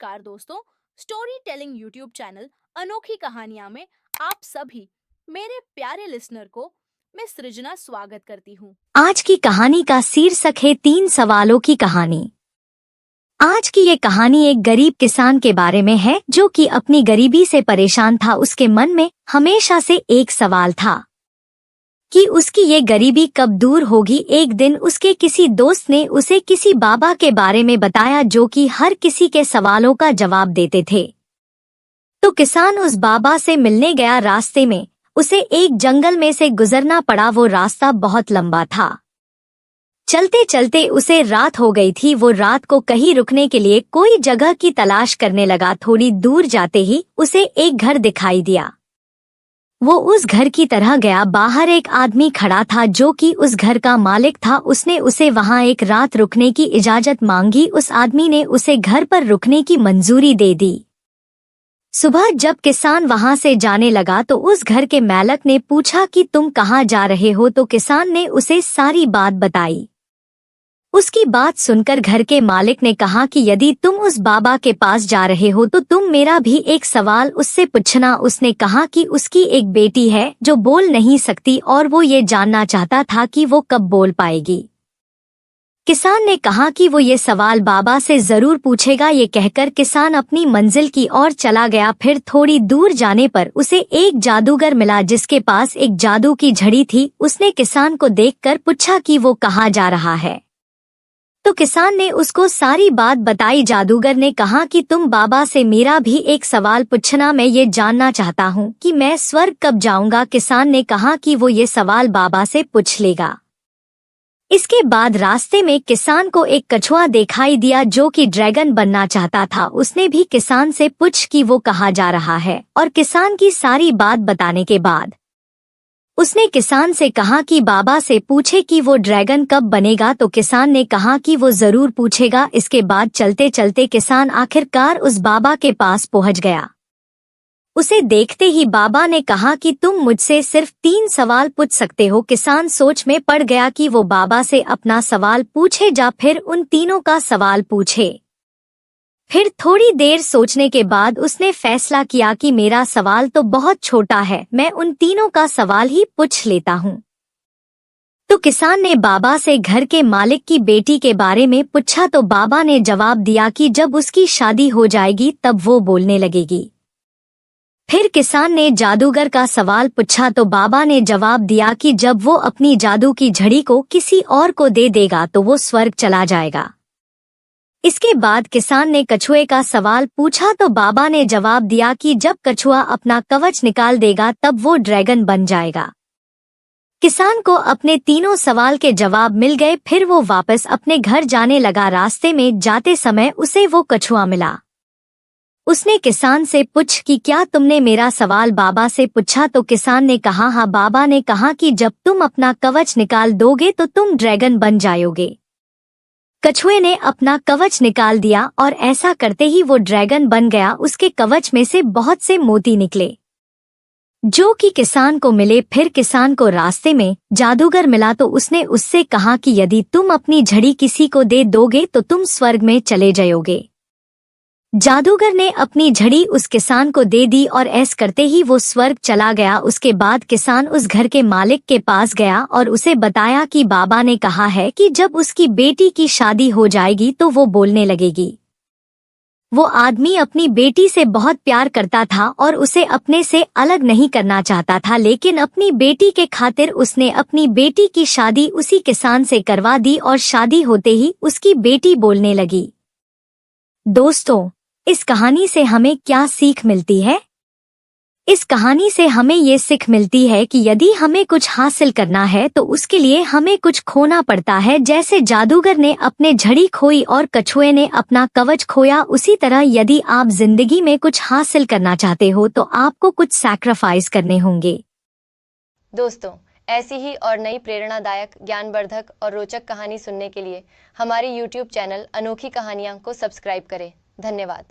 नमस्कार दोस्तों, story telling YouTube channel अनोखी कहानियां में आप सभी मेरे प्यारे लिसनर को मैं सृजना स्वागत करती हूँ। आज की कहानी का शीर्षक है 3 सवालों की कहानी। आज की ये कहानी एक गरीब किसान के बारे में है जो कि अपनी गरीबी से परेशान था। उसके मन में हमेशा से एक सवाल था कि उसकी ये गरीबी कब दूर होगी। एक दिन उसके किसी दोस्त ने उसे किसी बाबा के बारे में बताया जो कि हर किसी के सवालों का जवाब देते थे। तो किसान उस बाबा से मिलने गया। रास्ते में उसे एक जंगल में से गुजरना पड़ा। वो रास्ता बहुत लंबा था। चलते चलते उसे रात हो गई थी। वो रात को कहीं रुकने के लिए कोई जगह की तलाश करने लगा। थोड़ी दूर जाते ही उसे एक घर दिखाई दिया। वो उस घर की तरह गया। बाहर एक आदमी खड़ा था जो कि उस घर का मालिक था। उसने उसे वहां एक रात रुकने की इजाजत मांगी। उस आदमी ने उसे घर पर रुकने की मंजूरी दे दी। सुबह जब किसान वहां से जाने लगा तो उस घर के मालिक ने पूछा कि तुम कहाँ जा रहे हो। तो किसान ने उसे सारी बात बताई। उसकी बात सुनकर घर के मालिक ने कहा कि यदि तुम उस बाबा के पास जा रहे हो तो तुम मेरा भी एक सवाल उससे पूछना। उसने कहा कि उसकी एक बेटी है जो बोल नहीं सकती और वो ये जानना चाहता था कि वो कब बोल पाएगी। किसान ने कहा कि वो ये सवाल बाबा से जरूर पूछेगा। ये कहकर किसान अपनी मंजिल की ओर चला गया। फिर थोड़ी दूर जाने पर उसे एक जादूगर मिला जिसके पास एक जादू की झड़ी थी। उसने किसान को देखकर पूछा कि वो कहाँ जा रहा है। तो किसान ने उसको सारी बात बताई। जादूगर ने कहा कि तुम बाबा से मेरा भी एक सवाल पूछना। मैं ये जानना चाहता हूँ कि मैं स्वर्ग कब जाऊंगा। किसान ने कहा कि वो ये सवाल बाबा से पूछ लेगा। इसके बाद रास्ते में किसान को एक कछुआ दिखाई दिया जो कि ड्रैगन बनना चाहता था। उसने भी किसान से पूछ कि वो कहाँ जा रहा है और किसान की सारी बात बताने के बाद उसने किसान से कहा कि बाबा से पूछे कि वो ड्रैगन कब बनेगा। तो किसान ने कहा कि वो जरूर पूछेगा। इसके बाद चलते चलते किसान आखिरकार उस बाबा के पास पहुंच गया। उसे देखते ही बाबा ने कहा कि तुम मुझसे सिर्फ 3 सवाल पूछ सकते हो। किसान सोच में पड़ गया कि वो बाबा से अपना सवाल पूछे या फिर उन तीनों का सवाल पूछे। फिर थोड़ी देर सोचने के बाद उसने फैसला किया कि मेरा सवाल तो बहुत छोटा है, मैं उन तीनों का सवाल ही पूछ लेता हूँ। तो किसान ने बाबा से घर के मालिक की बेटी के बारे में पूछा तो बाबा ने जवाब दिया कि जब उसकी शादी हो जाएगी तब वो बोलने लगेगी। फिर किसान ने जादूगर का सवाल पूछा तो बाबा ने जवाब दिया कि जब वो अपनी जादू की झड़ी को किसी और को दे देगा तो वो स्वर्ग चला जाएगा। इसके बाद किसान ने कछुए का सवाल पूछा तो बाबा ने जवाब दिया कि जब कछुआ अपना कवच निकाल देगा तब वो ड्रैगन बन जाएगा। किसान को अपने तीनों सवाल के जवाब मिल गए। फिर वो वापस अपने घर जाने लगा। रास्ते में जाते समय उसे वो कछुआ मिला। उसने किसान से पूछ कि क्या तुमने मेरा सवाल बाबा से पूछा। तो किसान ने कहा हाँ। बाबा ने कहा कि जब तुम अपना कवच निकाल दोगे तो तुम ड्रैगन बन जाओगे। कछुए ने अपना कवच निकाल दिया और ऐसा करते ही वो ड्रैगन बन गया। उसके कवच में से बहुत से मोती निकले जो कि किसान को मिले। फिर किसान को रास्ते में जादूगर मिला तो उसने उससे कहा कि यदि तुम अपनी झड़ी किसी को दे दोगे तो तुम स्वर्ग में चले जाओगे। जादूगर ने अपनी झड़ी उस किसान को दे दी और ऐसा करते ही वो स्वर्ग चला गया। उसके बाद किसान उस घर के मालिक के पास गया और उसे बताया कि बाबा ने कहा है कि जब उसकी बेटी की शादी हो जाएगी तो वो बोलने लगेगी। वो आदमी अपनी बेटी से बहुत प्यार करता था और उसे अपने से अलग नहीं करना चाहता था, लेकिन अपनी बेटी के खातिर उसने अपनी बेटी की शादी उसी किसान से करवा दी और शादी होते ही उसकी बेटी बोलने लगी। दोस्तों, इस कहानी से हमें क्या सीख मिलती है? इस कहानी से हमें ये सीख मिलती है कि यदि हमें कुछ हासिल करना है तो उसके लिए हमें कुछ खोना पड़ता है। जैसे जादूगर ने अपने झड़ी खोई और कछुए ने अपना कवच खोया, उसी तरह यदि आप जिंदगी में कुछ हासिल करना चाहते हो तो आपको कुछ सैक्रिफाइस करने होंगे। दोस्तों, ऐसी ही और नई प्रेरणादायक, ज्ञानवर्धक और रोचक कहानी सुनने के लिए हमारे YouTube चैनल अनोखी कहानियाँ को सब्सक्राइब करें। धन्यवाद।